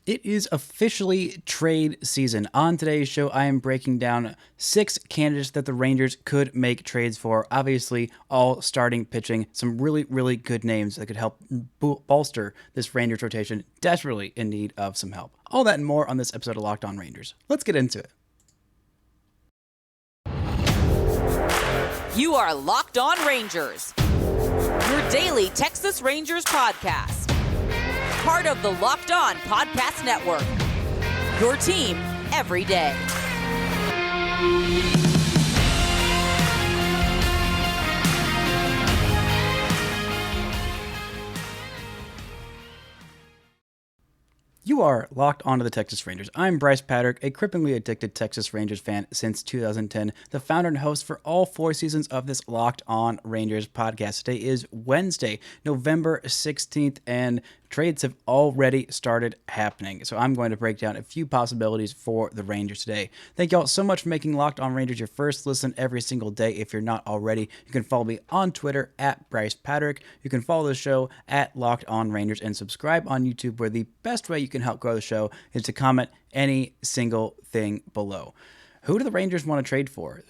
It is officially trade season. On today's show, I am breaking down 6 candidates that the Rangers could make trades for. Obviously, all starting pitching. Some really, really good names that could help bolster this Rangers rotation, desperately in need of some help. All that and more on this episode of Locked On Rangers. Let's get into it. You are Locked On Rangers, your daily Texas Rangers podcast. Part of the Locked On Podcast Network, your team every day. You are locked onto the Texas Rangers. I'm Bryce Patrick, a cripplingly addicted Texas Rangers fan since 2010, the founder and host for all 4 seasons of this Locked On Rangers podcast. Today is Wednesday, November 16th, and trades have already started happening. So I'm going to break down a few possibilities for the Rangers today. Thank you all so much for making Locked On Rangers your first listen every single day. If you're not already, you can follow me on Twitter at Bryce Patrick. You can follow the show at Locked On Rangers and subscribe on YouTube, where the best way you can help grow the show is to comment any single thing below. Who do the Rangers want to trade for?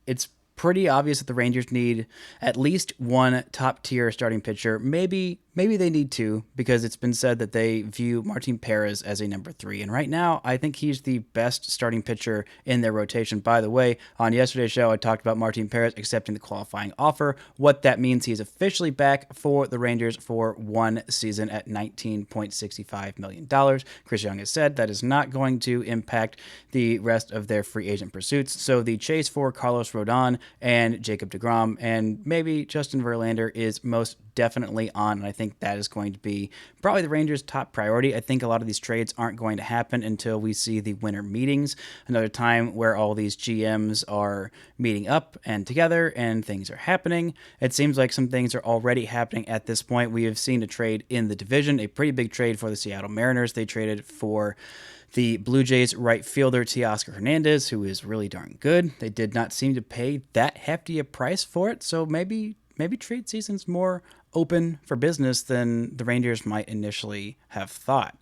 It's pretty obvious that the Rangers need at least one top-tier starting pitcher. Maybe they need 2, because it's been said that they view Martin Perez as a number 3. And right now, I think he's the best starting pitcher in their rotation. By the way, on yesterday's show, I talked about Martin Perez accepting the qualifying offer. What that means, he's officially back for the Rangers for 1 season at $19.65 million. Chris Young has said that is not going to impact the rest of their free agent pursuits. So the chase for Carlos Rodon and Jacob deGrom and maybe Justin Verlander is most definitely on, and I think that is going to be probably the Rangers' top priority. I think a lot of these trades aren't going to happen until we see the winter meetings, another time where all these GMs are meeting up and together and things are happening. It seems like some things are already happening at this point. We have seen a trade in the division, a pretty big trade for the Seattle Mariners. They traded for the Blue Jays right fielder Teoscar Hernandez, who is really darn good. They did not seem to pay that hefty a price for it, so maybe trade season's more open for business than the Rangers might initially have thought.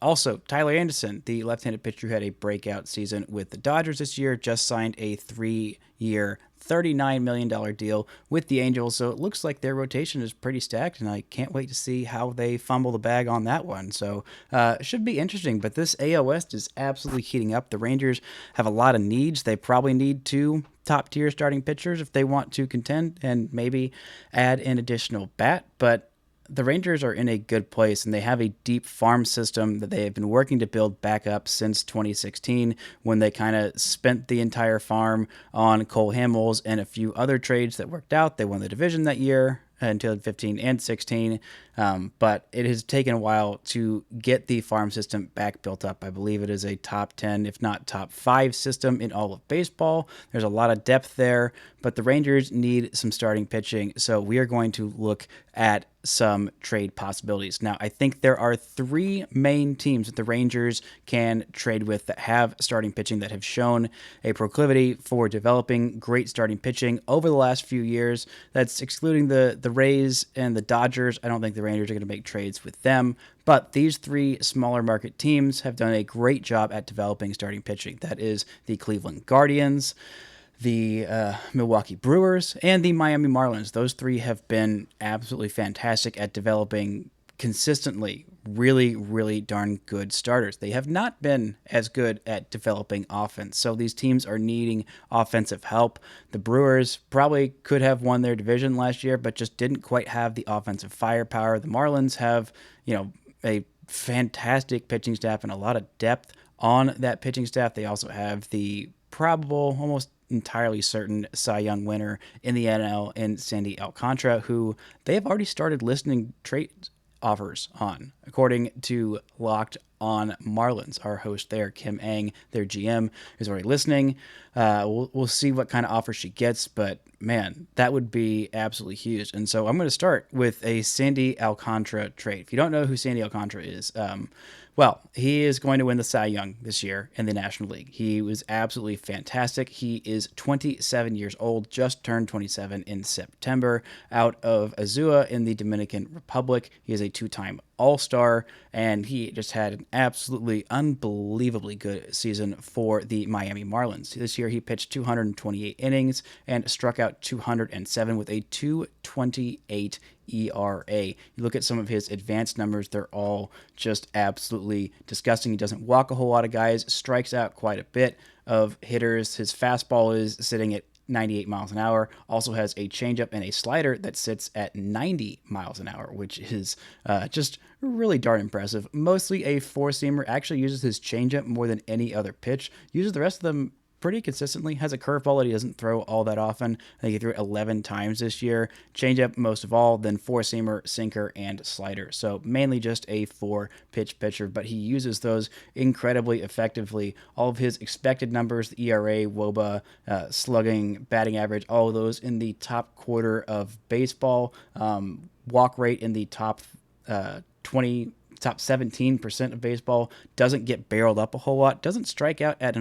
Also, Tyler Anderson, the left-handed pitcher who had a breakout season with the Dodgers this year, just signed a 3-year, $39 million deal with the Angels. So it looks like their rotation is pretty stacked, and I can't wait to see how they fumble the bag on that one. So it should be interesting, but this AL West is absolutely heating up. The Rangers have a lot of needs. They probably need 2 top-tier starting pitchers if they want to contend and maybe add an additional bat, but the Rangers are in a good place, and they have a deep farm system that they have been working to build back up since 2016, when they kind of spent the entire farm on Cole Hamels and a few other trades that worked out. They won the division that year in 2015 and 16, but it has taken a while to get the farm system back built up. I believe it is a top 10, if not top 5 system in all of baseball. There's a lot of depth there, but the Rangers need some starting pitching, so we are going to look at some trade possibilities. Now, I think there are 3 main teams that the Rangers can trade with that have starting pitching, that have shown a proclivity for developing great starting pitching over the last few years. That's excluding the Rays and the Dodgers. I don't think the Rangers are going to make trades with them, but these 3 smaller market teams have done a great job at developing starting pitching. That is the Cleveland Guardians, the Milwaukee Brewers, and the Miami Marlins. Those 3 have been absolutely fantastic at developing consistently really, really darn good starters. They have not been as good at developing offense, so these teams are needing offensive help. The Brewers probably could have won their division last year, but just didn't quite have the offensive firepower. The Marlins have, a fantastic pitching staff and a lot of depth on that pitching staff. They also have the probable, almost entirely certain Cy Young winner in the NL in Sandy Alcantara, who they have already started listening trade offers on, according to Locked On Marlins. Our host there, Kim Ang, their GM, is already listening. We'll see what kind of offer she gets, but man, that would be absolutely huge. And so I'm going to start with a Sandy Alcantara trade. If you don't know who Sandy Alcantara is, well, he is going to win the Cy Young this year in the National League. He was absolutely fantastic. He is 27 years old, just turned 27 in September, out of Azua in the Dominican Republic. He is a two-time All-Star, and he just had an absolutely unbelievably good season for the Miami Marlins. This year, he pitched 228 innings and struck out 207 with a 2.28 ERA. You look at some of his advanced numbers, they're all just absolutely disgusting. He doesn't walk a whole lot of guys, strikes out quite a bit of hitters. His fastball is sitting at 98 miles an hour, also has a changeup and a slider that sits at 90 miles an hour, which is just really darn impressive. Mostly a four-seamer, actually uses his changeup more than any other pitch, uses the rest of them pretty consistently, has a curveball that he doesn't throw all that often. I think he threw it 11 times this year. Changeup most of all, then four-seamer, sinker, and slider. So mainly just a four-pitch pitcher, but he uses those incredibly effectively. All of his expected numbers, the ERA, WOBA, slugging, batting average, all of those in the top quarter of baseball. Walk rate in the top 17% of baseball. Doesn't get barreled up a whole lot. Doesn't strike out at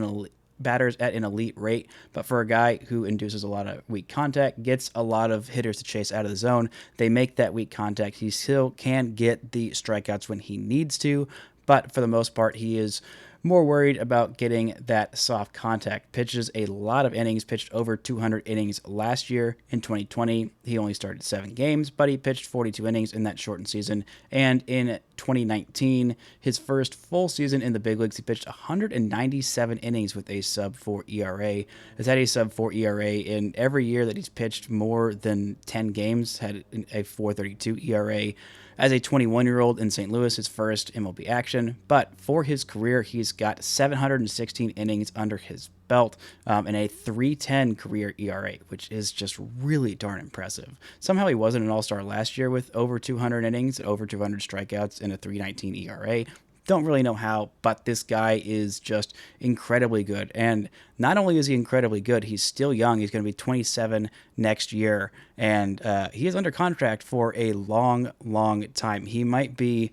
batters at an elite rate, but for a guy who induces a lot of weak contact, gets a lot of hitters to chase out of the zone, they make that weak contact. He still can get the strikeouts when he needs to, but for the most part, he is more worried about getting that soft contact. Pitches a lot of innings, pitched over 200 innings last year. In 2020, he only started 7 games, but he pitched 42 innings in that shortened season. And in 2019, his first full season in the big leagues, he pitched 197 innings with a sub-4 ERA. Has had a sub-4 ERA in every year that he's pitched more than 10 games, had a 4.32 ERA. As a 21-year-old in St. Louis, his first MLB action, but for his career, he's got 716 innings under his belt and a 3.10 career ERA, which is just really darn impressive. Somehow he wasn't an all-star last year with over 200 innings, over 200 strikeouts, and a 3.19 ERA. Don't really know how, but this guy is just incredibly good. And not only is he incredibly good, he's still young. He's going to be 27 next year, and he is under contract for a long, long time. He might be,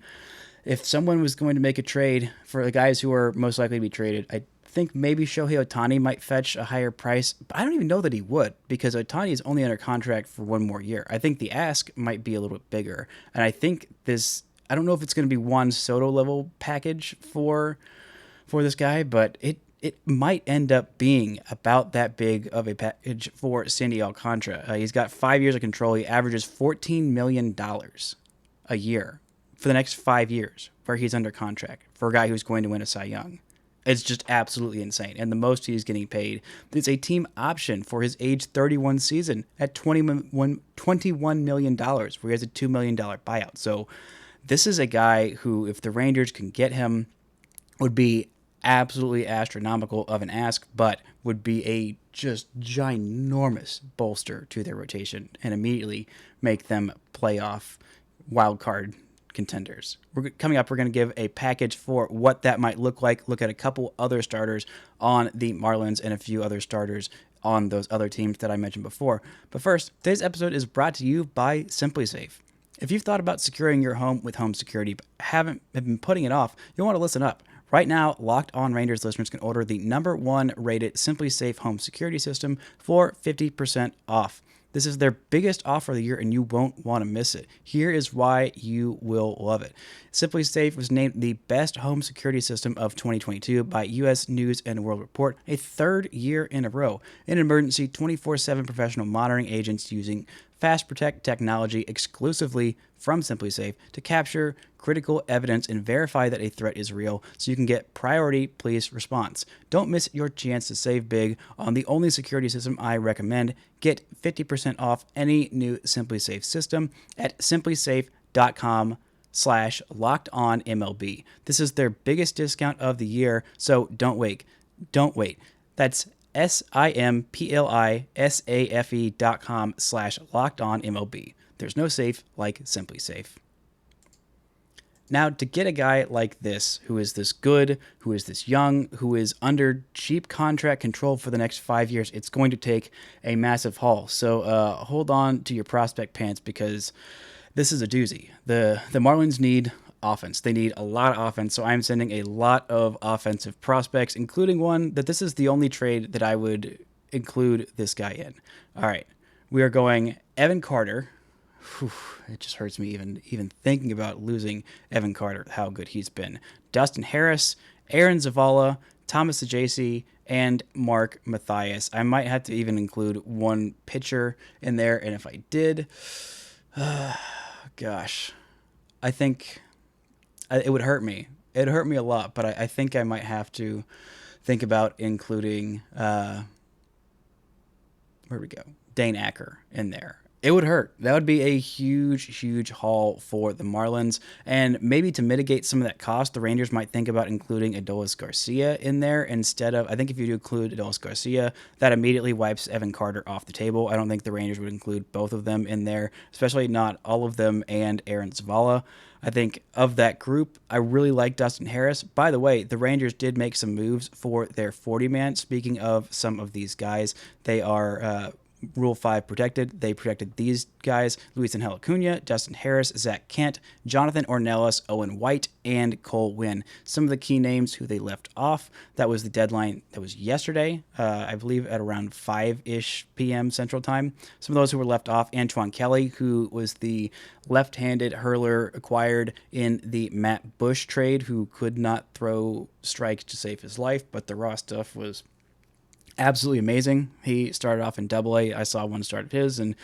if someone was going to make a trade for the guys who are most likely to be traded, I think maybe Shohei Ohtani might fetch a higher price, but I don't even know that he would, because Ohtani is only under contract for one more year. I think the ask might be a little bit bigger, and I think I don't know if it's going to be Juan Soto level package for this guy, but it might end up being about that big of a package for Sandy Alcantara. He's got 5 years of control. He averages $14 million a year for the next 5 years where he's under contract for a guy who's going to win a Cy Young. It's just absolutely insane. And the most he's getting paid is a team option for his age 31 season at $21 million, where he has a $2 million buyout. So this is a guy who, if the Rangers can get him, would be absolutely astronomical of an ask, but would be a just ginormous bolster to their rotation and immediately make them playoff wild card contenders. Coming up, we're going to give a package for what that might look like, look at a couple other starters on the Marlins and a few other starters on those other teams that I mentioned before. But first, today's episode is brought to you by SimpliSafe. If you've thought about securing your home with home security but have been putting it off, you'll want to listen up. Right now, Locked On Rangers listeners can order the #1 rated SimpliSafe home security system for 50% off. This is their biggest offer of the year, and you won't want to miss it. Here is why you will love it. SimpliSafe was named the best home security system of 2022 by U.S. News and World Report, a third year in a row. An emergency 24/7 professional monitoring agents using Fast Protect technology exclusively from SimpliSafe to capture critical evidence and verify that a threat is real, so you can get priority police response. Don't miss your chance to save big on the only security system I recommend. Get 50% off any new SimpliSafe system at simplysafe.com/lockedonmlb. This is their biggest discount of the year, so don't wait. Don't wait. That's simplysafe.com/lockedonmlb. There's no safe like SimpliSafe. Now, to get a guy like this, who is this good, who is this young, who is under cheap contract control for the next 5 years, it's going to take a massive haul. So hold on to your prospect pants, because this is a doozy. The Marlins need offense. They need a lot of offense. So I'm sending a lot of offensive prospects, including one that this is the only trade that I would include this guy in. All right. We are going Evan Carter. Whew, it just hurts me even thinking about losing Evan Carter, how good he's been. Dustin Harris, Aaron Zavala, Thomas Ajacey, and Mark Mathias. I might have to even include one pitcher in there, and if I did, gosh, I think it would hurt me. It'd hurt me a lot, but I think I might have to think about including, where'd we go? Dane Acker in there. It would hurt. That would be a huge haul for the Marlins. And maybe to mitigate some of that cost, the Rangers might think about including Adolis Garcia in there instead of, I think if you do include Adolis Garcia, that immediately wipes Evan Carter off the table. I don't think the Rangers would include both of them in there, especially not all of them and Aaron Zavala. I think of that group, I really like Dustin Harris. By the way, the Rangers did make some moves for their 40-man. Speaking of some of these guys, they are Rule 5 protected. They protected these guys: Luis Angel Acuna, Dustin Harris, Zach Kent, Jonathan Ornelas, Owen White, and Cole Winn. Some of the key names who they left off. That was the deadline. That was yesterday, I believe at around 5-ish p.m. Central Time. Some of those who were left off: Antoine Kelly, who was the left-handed hurler acquired in the Matt Bush trade, who could not throw strikes to save his life, but the raw stuff was absolutely amazing. He started off in Double-A. I saw one start of his, and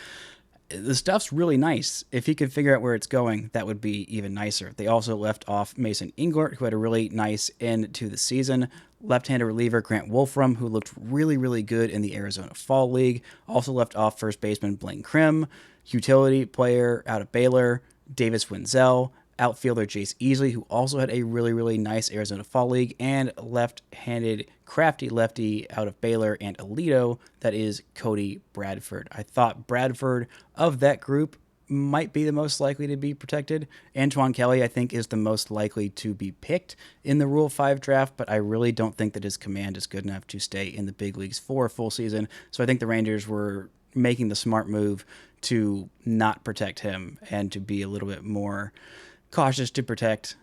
the stuff's really nice. If he could figure out where it's going, that would be even nicer. They also left off Mason Englert, who had a really nice end to the season. Left-handed reliever Grant Wolfram, who looked really good in the Arizona Fall League. Also left off first baseman Blaine Krim, utility player out of Baylor Davis Wenzel, outfielder Jace Easley, who also had a really nice Arizona Fall League, and left-handed crafty lefty out of Baylor and Alito, that is Cody Bradford. I thought Bradford of that group might be the most likely to be protected. Antoine Kelly, I think, is the most likely to be picked in the Rule 5 draft, but I really don't think that his command is good enough to stay in the big leagues for a full season. So I think the Rangers were making the smart move to not protect him and to be a little bit more cautious to protect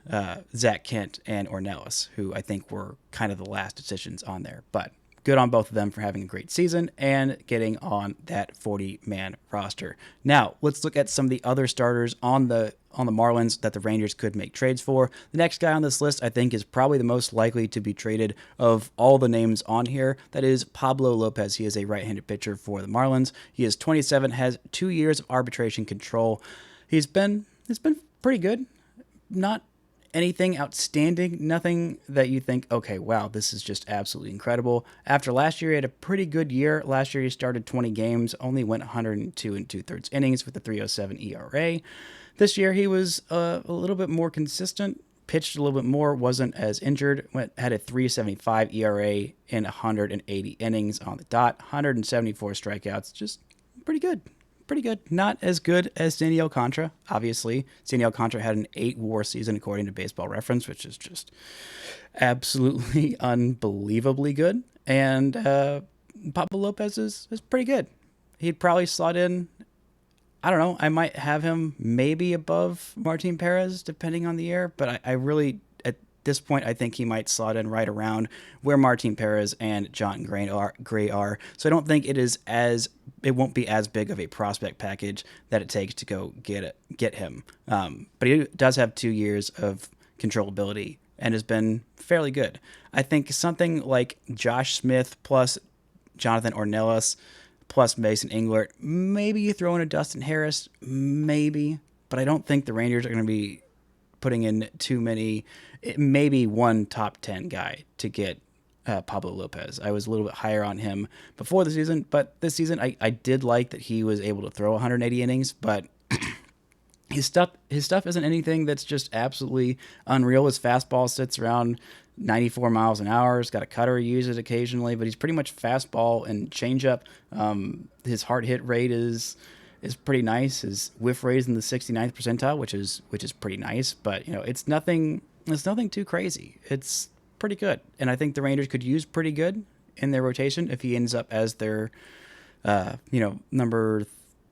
Zach Kent and Ornelas, who I think were kind of the last decisions on there. But good on both of them for having a great season and getting on that 40-man roster. Now, let's look at some of the other starters on the Marlins that the Rangers could make trades for. The next guy on this list, I think, is probably the most likely to be traded of all the names on here. That is Pablo Lopez. He is a right-handed pitcher for the Marlins. He is 27, has 2 years of arbitration control. It's been pretty good. Not anything outstanding, nothing that you think, okay, wow, this is just absolutely incredible. After last year, he had a pretty good year. Last year, he started 20 games, only went 102 2/3 innings with a 3.07 ERA. This year, he was a little bit more consistent, pitched a little bit more, wasn't as injured, had a 3.75 ERA in 180 innings on the dot, 174 strikeouts, just pretty good. Pretty good. Not as good as Sandy Alcantara, obviously. Sandy Alcantara had an 8-WAR season, according to Baseball Reference, which is just absolutely unbelievably good. And Pablo Lopez is pretty good. He'd probably slot in, I don't know, I might have him maybe above Martin Perez, depending on the year. But I really, at this point, I think he might slot in right around where Martin Perez and John Gray are. So I don't think it won't be as big of a prospect package that it takes to go get him. But he does have 2 years of controllability and has been fairly good. I think something like Josh Smith plus Jonathan Ornelas plus Mason Englert, maybe you throw in a Dustin Harris, maybe, but I don't think the Rangers are going to be putting in too many, maybe one top 10 guy to get Pablo Lopez. I was a little bit higher on him before the season, but this season I did like that he was able to throw 180 innings, but his stuff isn't anything that's just absolutely unreal. His fastball sits around 94 miles an hour. He's got a cutter he uses occasionally, but he's pretty much fastball and changeup. His hard hit rate is is pretty nice. His whiff rate is in the 69th percentile, which is pretty nice. But it's nothing. It's nothing too crazy. It's pretty good, and I think the Rangers could use pretty good in their rotation if he ends up as their number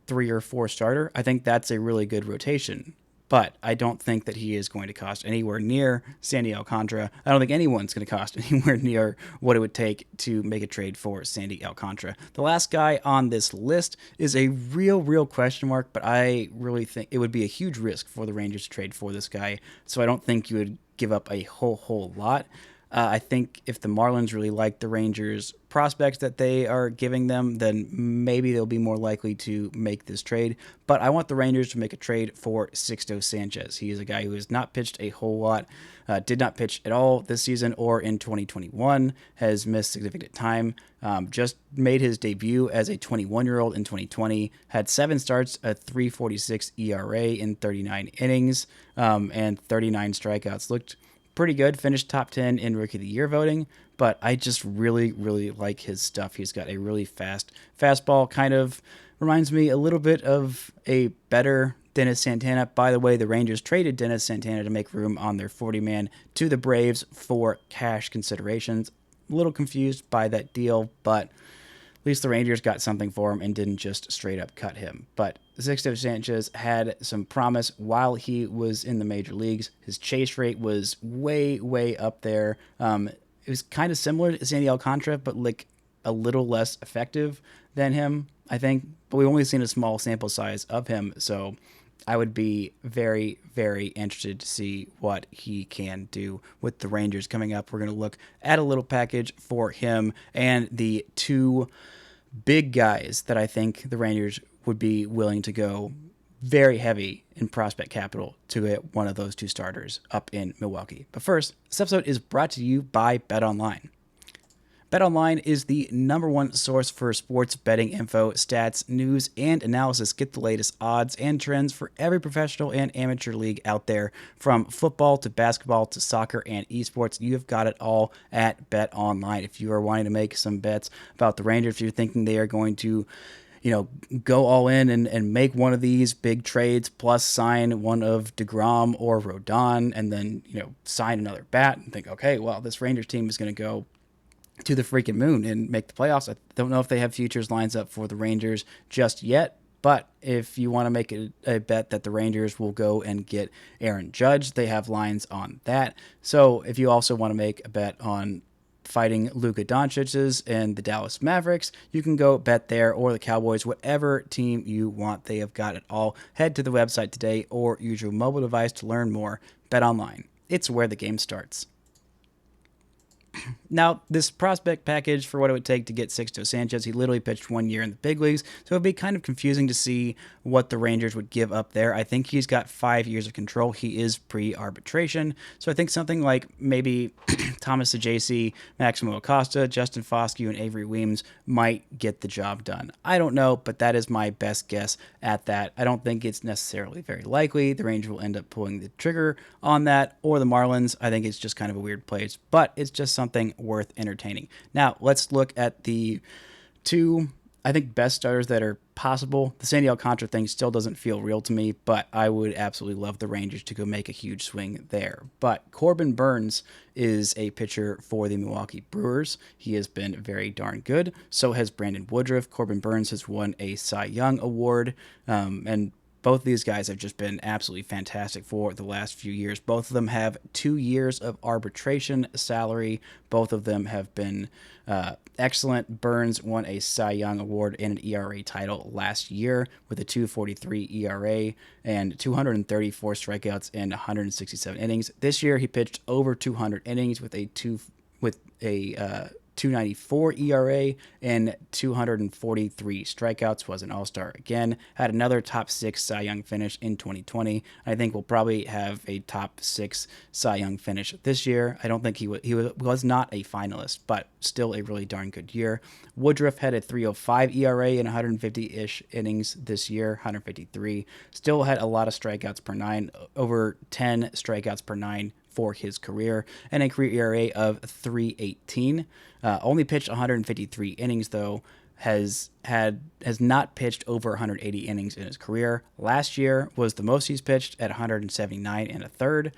3 or 4 starter. I think that's a really good rotation. But I don't think that he is going to cost anywhere near Sandy Alcantara. I don't think anyone's going to cost anywhere near what it would take to make a trade for Sandy Alcantara. The last guy on this list is a real question mark, but I really think it would be a huge risk for the Rangers to trade for this guy. So I don't think you would give up a whole lot. I think if the Marlins really like the Rangers' prospects that they are giving them, then maybe they'll be more likely to make this trade. But I want the Rangers to make a trade for Sixto Sanchez. He is a guy who has not pitched a whole lot, did not pitch at all this season or in 2021, has missed significant time, just made his debut as a 21-year-old in 2020, had 7 starts, a 3.46 ERA in 39 innings, and 39 strikeouts. Looked pretty good, finished top 10 in Rookie of the Year voting, but I just really like his stuff. He's got a really fast fastball, kind of reminds me a little bit of a better Dennis Santana. By the way, the Rangers traded Dennis Santana to make room on their 40-man to the Braves for cash considerations. A little confused by that deal, but at least the Rangers got something for him and didn't just straight up cut him. But Sixto Sanchez had some promise while he was in the major leagues. His chase rate was way up there. It was kind of similar to Sandy Alcantara, but like a little less effective than him, I think. But we've only seen a small sample size of him, so I would be very interested to see what he can do with the Rangers coming up. We're going to look at a little package for him and the 2 big guys that I think the Rangers would be willing to go very heavy in prospect capital to get one of those 2 starters up in Milwaukee. But first, this episode is brought to you by BetOnline. BetOnline is the #1 source for sports betting info, stats, news, and analysis. Get the latest odds and trends for every professional and amateur league out there, from football to basketball to soccer and esports. You have got it all at BetOnline. If you are wanting to make some bets about the Rangers, if you're thinking they are going to go all in and make one of these big trades, plus sign one of DeGrom or Rodon, and then, sign another bat and think, okay, well, this Rangers team is going to go to the freaking moon and make the playoffs. I don't know if they have futures lines up for the Rangers just yet, but if you want to make a bet that the Rangers will go and get Aaron Judge, they have lines on that. So if you also want to make a bet on fighting Luka Doncic's and the Dallas Mavericks, you can go bet there, or the Cowboys, whatever team you want. They have got it all. Head to the website today or use your mobile device to learn more. BetOnline. It's where the game starts. Now, this prospect package for what it would take to get Sixto Sanchez, he literally pitched 1 year in the big leagues, so it would be kind of confusing to see what the Rangers would give up there. I think he's got 5 years of control. He is pre-arbitration, so I think something like maybe Thomas Saggese, Maximo Acosta, Justin Foscue, and Avery Weems might get the job done. I don't know, but that is my best guess at that. I don't think it's necessarily very likely the Rangers will end up pulling the trigger on that, or the Marlins. I think it's just kind of a weird place, but it's just something worth entertaining. Now, let's look at the 2, I think, best starters that are possible. The Sandy Alcantara thing still doesn't feel real to me, but I would absolutely love the Rangers to go make a huge swing there. But Corbin Burnes is a pitcher for the Milwaukee Brewers. He has been very darn good. So has Brandon Woodruff. Corbin Burnes has won a Cy Young Award, and both of these guys have just been absolutely fantastic for the last few years. Both of them have 2 years of arbitration salary. Both of them have been excellent. Burnes won a Cy Young Award and an ERA title last year with a 2.43 ERA and 234 strikeouts in 167 innings. This year, he pitched over 200 innings with a 2.94 ERA and 243 strikeouts, was an all-star again, had another top 6 Cy Young finish in 2020. I think we'll probably have a top 6 Cy Young finish this year. I don't think he was not a finalist, but still a really darn good year. Woodruff had a 3.05 ERA in 150-ish innings this year, 153. Still had a lot of strikeouts per 9, over 10 strikeouts per 9 for his career, and a career ERA of 3.18. Only pitched 153 innings, though. has not pitched over 180 innings in his career. Last year was the most he's pitched at 179 and a third.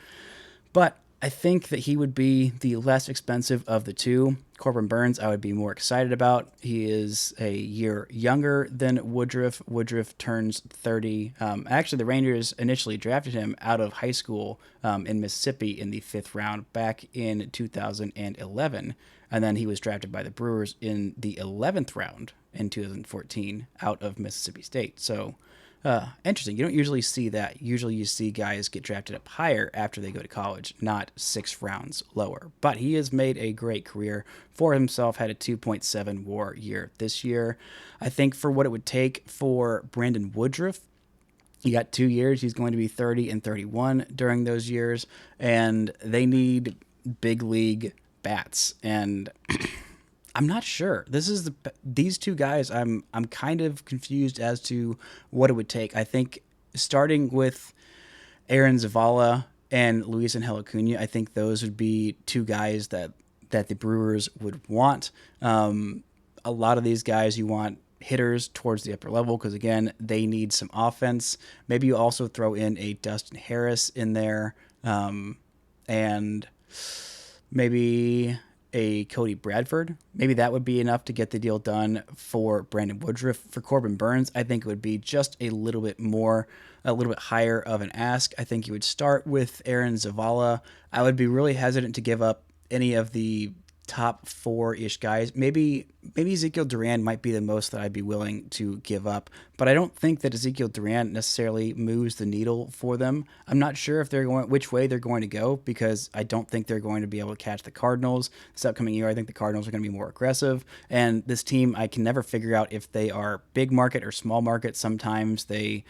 But I think that he would be the less expensive of the two. Corbin Burnes, I would be more excited about. He is a year younger than Woodruff. Woodruff turns 30. Actually, the Rangers initially drafted him out of high school in Mississippi in the 5th round back in 2011. And then he was drafted by the Brewers in the 11th round in 2014 out of Mississippi State. So interesting. You don't usually see that. Usually you see guys get drafted up higher after they go to college, not 6 rounds lower. But he has made a great career for himself, had a 2.7 WAR year this year. I think for what it would take for Brandon Woodruff, he got 2 years. He's going to be 30 and 31 during those years, and they need big league bats. And I'm not sure. These two guys. I'm kind of confused as to what it would take. I think starting with Aaron Zavala and Luis Angel Acuna, I think those would be two guys that the Brewers would want. A lot of these guys you want hitters towards the upper level because again they need some offense. Maybe you also throw in a Dustin Harris in there, and maybe a Cody Bradford. Maybe that would be enough to get the deal done for Brandon Woodruff. For Corbin Burnes, I think it would be just a little bit higher of an ask. I think you would start with Aaron Zavala. I would be really hesitant to give up any of the top 4-ish guys. Maybe Ezekiel Duran might be the most that I'd be willing to give up, but I don't think that Ezekiel Duran necessarily moves the needle for them. I'm not sure if which way they're going to go because I don't think they're going to be able to catch the Cardinals this upcoming year. I think the Cardinals are going to be more aggressive, and this team, I can never figure out if they are big market or small market. Sometimes they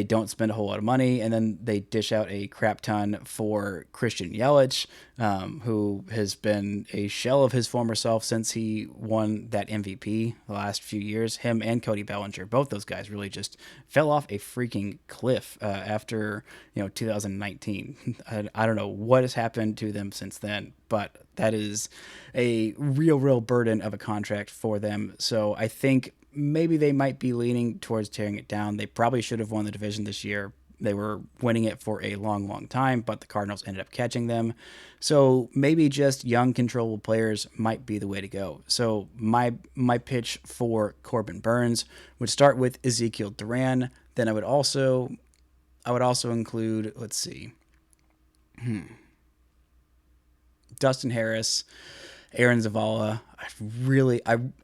don't spend a whole lot of money, and then they dish out a crap ton for Christian Yelich, who has been a shell of his former self since he won that MVP the last few years. Him and Cody Bellinger, both those guys really just fell off a freaking cliff after 2019. I don't know what has happened to them since then, but that is a real burden of a contract for them. So I think maybe they might be leaning towards tearing it down. They probably should have won the division this year. They were winning it for a long time, but the Cardinals ended up catching them. So maybe just young, controllable players might be the way to go. So my pitch for Corbin Burnes would start with Ezekiel Duran. Then I would also include, let's see, Dustin Harris, Aaron Zavala.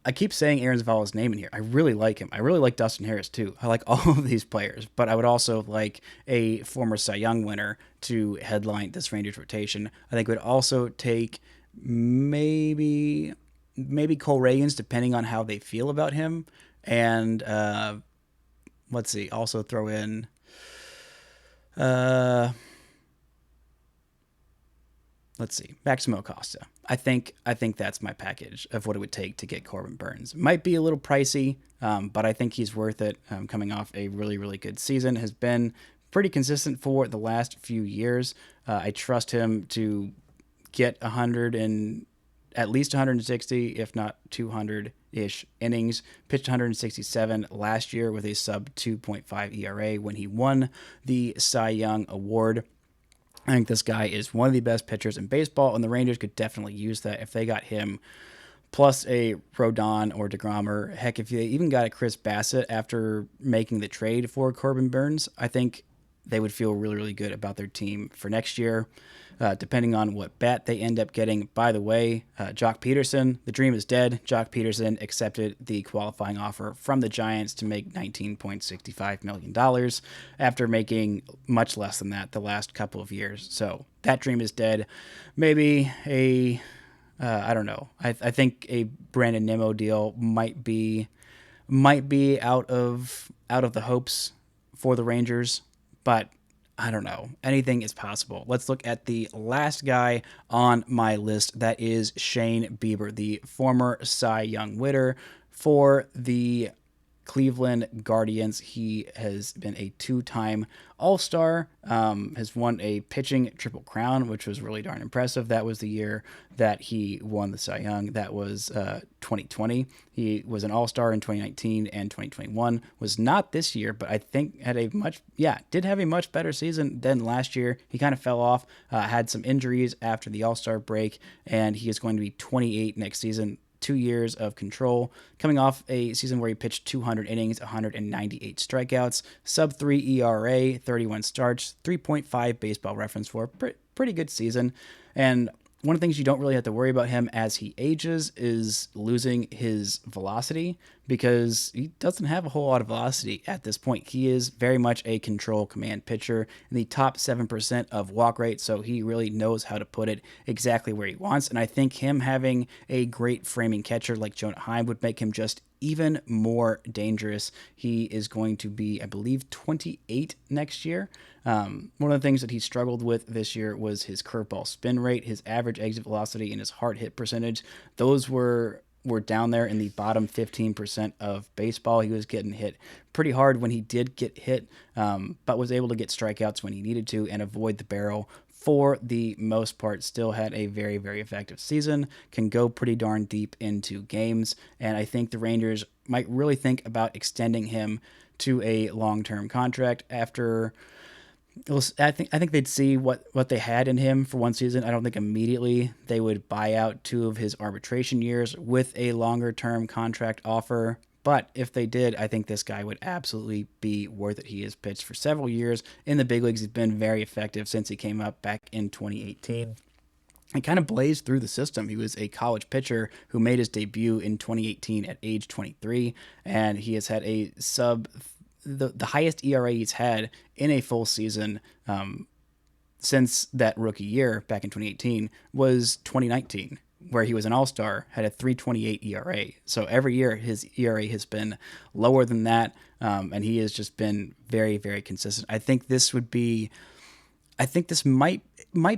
I keep saying Aaron Zavala's name in here. I really like him. I really like Dustin Harris too. I like all of these players, but I would also like a former Cy Young winner to headline this Rangers rotation. I think it would also take maybe Cole Reagans, depending on how they feel about him. And let's see, also throw in Maximo Acosta. I think that's my package of what it would take to get Corbin Burnes. Might be a little pricey, but I think he's worth it. Coming off a really good season, has been pretty consistent for the last few years. I trust him to get 100 and at least 160, if not 200-ish innings. Pitched 167 last year with a sub 2.5 ERA when he won the Cy Young Award. I think this guy is one of the best pitchers in baseball, and the Rangers could definitely use that if they got him, plus a Rodon or DeGrom, or heck, if they even got a Chris Bassett after making the trade for Corbin Burnes. I think they would feel really good about their team for next year, depending on what bat they end up getting. By the way, Jock Peterson, the dream is dead. Jock Peterson accepted the qualifying offer from the Giants to make $19.65 million after making much less than that the last couple of years. So that dream is dead. Maybe I don't know. I think a Brandon Nimmo deal might be out of the hopes for the Rangers, but I don't know. Anything is possible. Let's look at the last guy on my list. That is Shane Bieber, the former Cy Young winner for the Cleveland Guardians. He has been a 2-time All-Star, has won a pitching Triple Crown, which was really darn impressive. That was the year that he won the Cy Young. That was 2020. He was an All-Star in 2019 and 2021. Was not this year, but I think did have a much better season than last year. He kind of fell off, had some injuries after the All-Star break, and he is going to be 28 next season. 2 years of control, coming off a season where he pitched 200 innings, 198 strikeouts, sub 3 ERA, 31 starts, 3.5 baseball reference for pretty good season. And one of the things you don't really have to worry about him as he ages is losing his velocity, because he doesn't have a whole lot of velocity at this point. He is very much a control command pitcher in the top 7% of walk rate, so he really knows how to put it exactly where he wants. And I think him having a great framing catcher like Jonah Heim would make him just even more dangerous. He is going to be, I believe, 28 next year. One of the things that he struggled with this year was his curveball spin rate, his average exit velocity, and his hard hit percentage. Those were down there in the bottom 15% of baseball. He was getting hit pretty hard when he did get hit, but was able to get strikeouts when he needed to and avoid the barrel for the most part. Still had a very, very effective season, can go pretty darn deep into games, and I think the Rangers might really think about extending him to a long-term contract after. I think they'd see what they had in him for one season. I don't think immediately they would buy out 2 of his arbitration years with a longer-term contract offer. But if they did, I think this guy would absolutely be worth it. He has pitched for several years in the big leagues. He's been very effective since he came up back in 2018. And kind of blazed through the system. He was a college pitcher who made his debut in 2018 at age 23, and he has had a the highest ERA he's had in a full season since that rookie year back in 2018 was 2019, where he was an all-star, had a 3.28 ERA. So every year his ERA has been lower than that, and he has just been very, very consistent. I think this might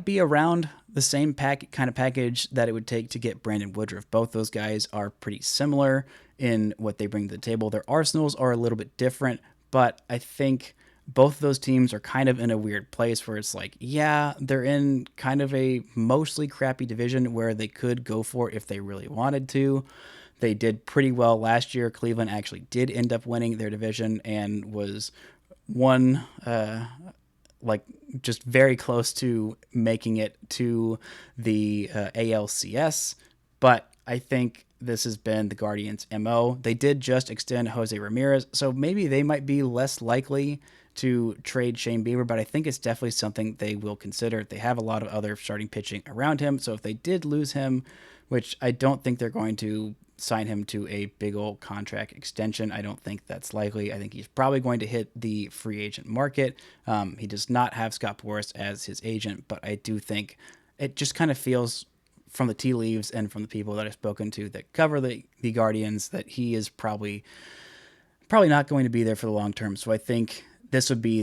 be around the same kind of package that it would take to get Brandon Woodruff. Both those guys are pretty similar in what they bring to the table. Their arsenals are a little bit different, but I think both of those teams are kind of in a weird place where it's like, yeah, they're in kind of a mostly crappy division where they could go for it if they really wanted to. They did pretty well last year. Cleveland actually did end up winning their division and was just very close to making it to the ALCS. But I think this has been the Guardians' MO. They did just extend Jose Ramirez, so maybe they might be less likely to trade Shane Bieber, but I think it's definitely something they will consider. They have a lot of other starting pitching around him, so if they did lose him, which I don't think they're going to sign him to a big old contract extension. I don't think that's likely. I think he's probably going to hit the free agent market. He does not have Scott Boras as his agent, but I do think it just kind of feels from the tea leaves and from the people that I've spoken to that cover the Guardians that he is probably not going to be there for the long term. So I think this would be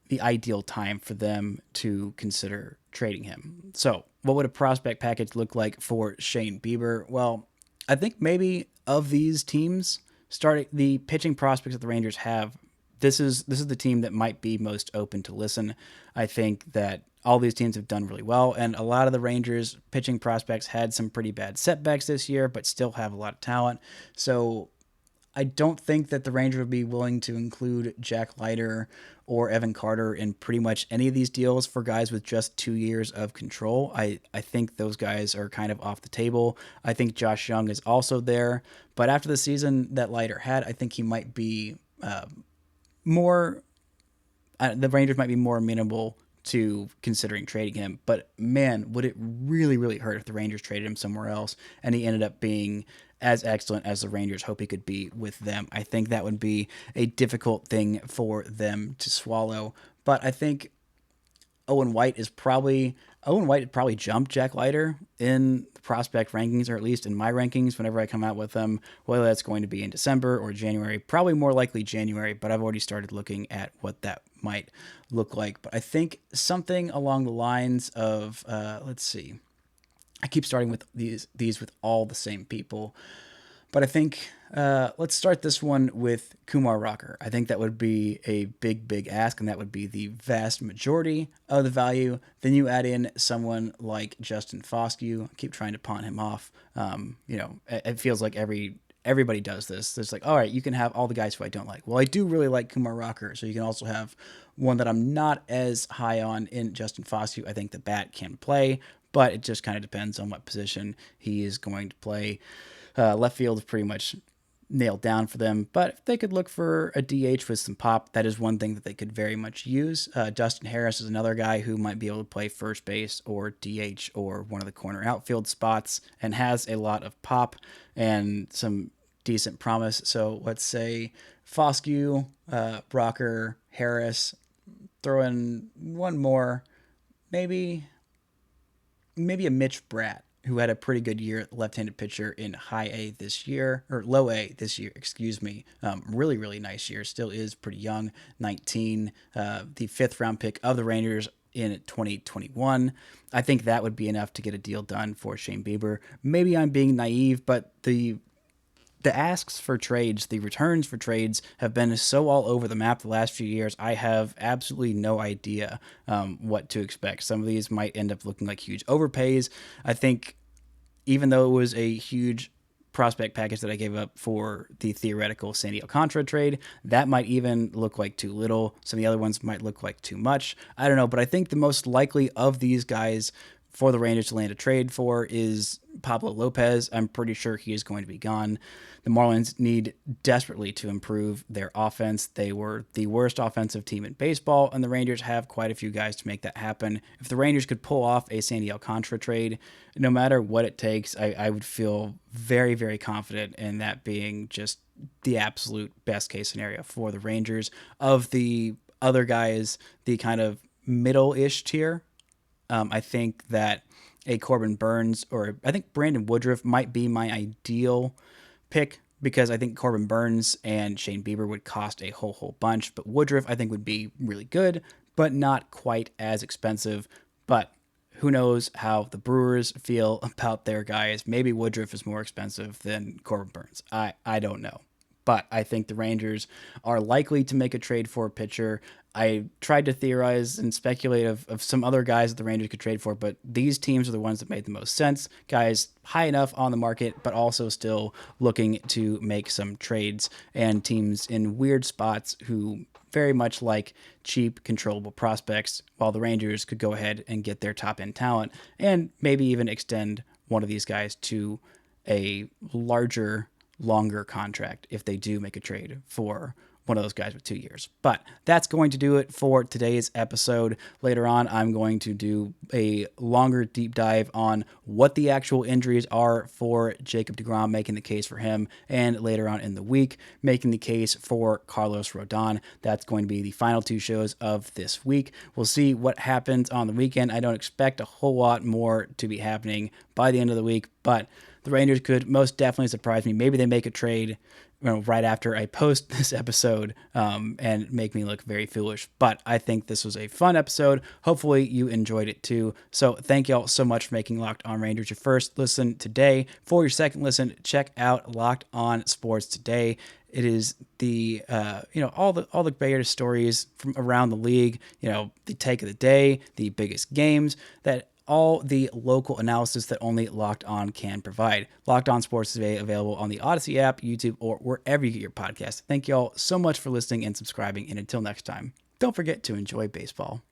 the ideal time for them to consider trading him. So what would a prospect package look like for Shane Bieber? Well, I think maybe of these teams, starting the pitching prospects that the Rangers have, this is the team that might be most open to listen. I think that all these teams have done really well, and a lot of the Rangers pitching prospects had some pretty bad setbacks this year, but still have a lot of talent. So I don't think that the Rangers would be willing to include Jack Leiter or Evan Carter in pretty much any of these deals for guys with just 2 years of control. I think those guys are kind of off the table. I think Josh Young is also there, but after the season that Leiter had, I think he might be the Rangers might be more amenable to considering trading him. But man, would it really, really hurt if the Rangers traded him somewhere else and he ended up being as excellent as the Rangers hope he could be with them. I think that would be a difficult thing for them to swallow. But I think Owen White probably jumped Jack Leiter in the prospect rankings, or at least in my rankings whenever I come out with them, whether that's going to be in December or January, probably more likely January, but I've already started looking at what that might look like. But I think something along the lines of, let's see, I keep starting with these with all the same people. But I think let's start this one with Kumar Rocker. I think that would be a big ask, and that would be the vast majority of the value. Then you add in someone like Justin Foscue. I keep trying to pawn him off. It feels like everybody does this. There's like, all right, you can have all the guys who I don't like. Well, I do really like Kumar Rocker, so you can also have one that I'm not as high on in Justin Foscue. I think the bat can play, but it just kind of depends on what position he is going to play. Left field is pretty much nailed down for them, but if they could look for a DH with some pop, that is one thing that they could very much use. Dustin Harris is another guy who might be able to play first base or DH or one of the corner outfield spots and has a lot of pop and some decent promise. So let's say Foscue, Rocker, Harris, throw in one more, maybe a Mitch Bratt, who had a pretty good year, left-handed pitcher in high A this year, or low A this year, excuse me. Really nice year. Still is pretty young, 19, the 5th round pick of the Rangers in 2021. I think that would be enough to get a deal done for Shane Bieber. Maybe I'm being naive, but the asks for trades, the returns for trades have been so all over the map the last few years. I have absolutely no idea what to expect. Some of these might end up looking like huge overpays. I think even though it was a huge prospect package that I gave up for the theoretical Sandy Alcantara trade, that might even look like too little. Some of the other ones might look like too much. I don't know, but I think the most likely of these guys for the Rangers to land a trade for is Pablo Lopez. I'm pretty sure he is going to be gone. The Marlins need desperately to improve their offense. They were the worst offensive team in baseball, and the Rangers have quite a few guys to make that happen. If the Rangers could pull off a Sandy Alcantara trade, no matter what it takes, I would feel very confident in that being just the absolute best case scenario for the Rangers. Of the other guys, the kind of middle-ish tier, I think that a Corbin Burnes or I think Brandon Woodruff might be my ideal pick because I think Corbin Burnes and Shane Bieber would cost a whole bunch, but Woodruff I think would be really good, but not quite as expensive. But who knows how the Brewers feel about their guys. Maybe Woodruff is more expensive than Corbin Burnes. I don't know. But I think the Rangers are likely to make a trade for a pitcher. I tried to theorize and speculate of some other guys that the Rangers could trade for, but these teams are the ones that made the most sense. Guys high enough on the market, but also still looking to make some trades, and teams in weird spots who very much like cheap, controllable prospects, while the Rangers could go ahead and get their top-end talent and maybe even extend one of these guys to a longer contract if they do make a trade for one of those guys with 2 years. But that's going to do it for today's episode. Later on, I'm going to do a longer deep dive on what the actual injuries are for Jacob deGrom, making the case for him, and later on in the week, making the case for Carlos Rodon. That's going to be the final 2 shows of this week. We'll see what happens on the weekend. I don't expect a whole lot more to be happening by the end of the week, but the Rangers could most definitely surprise me. Maybe they make a trade right after I post this episode and make me look very foolish. But I think this was a fun episode. Hopefully you enjoyed it too. So thank you all so much for making Locked On Rangers your first listen today. For your second listen, check out Locked On Sports Today. It is the all the greatest stories from around the league. The take of the day, the biggest games, that all the local analysis that only Locked On can provide. Locked On Sports Today, available on the Odyssey app, YouTube, or wherever you get your podcast. Thank you all so much for listening and subscribing, and until next time, don't forget to enjoy baseball.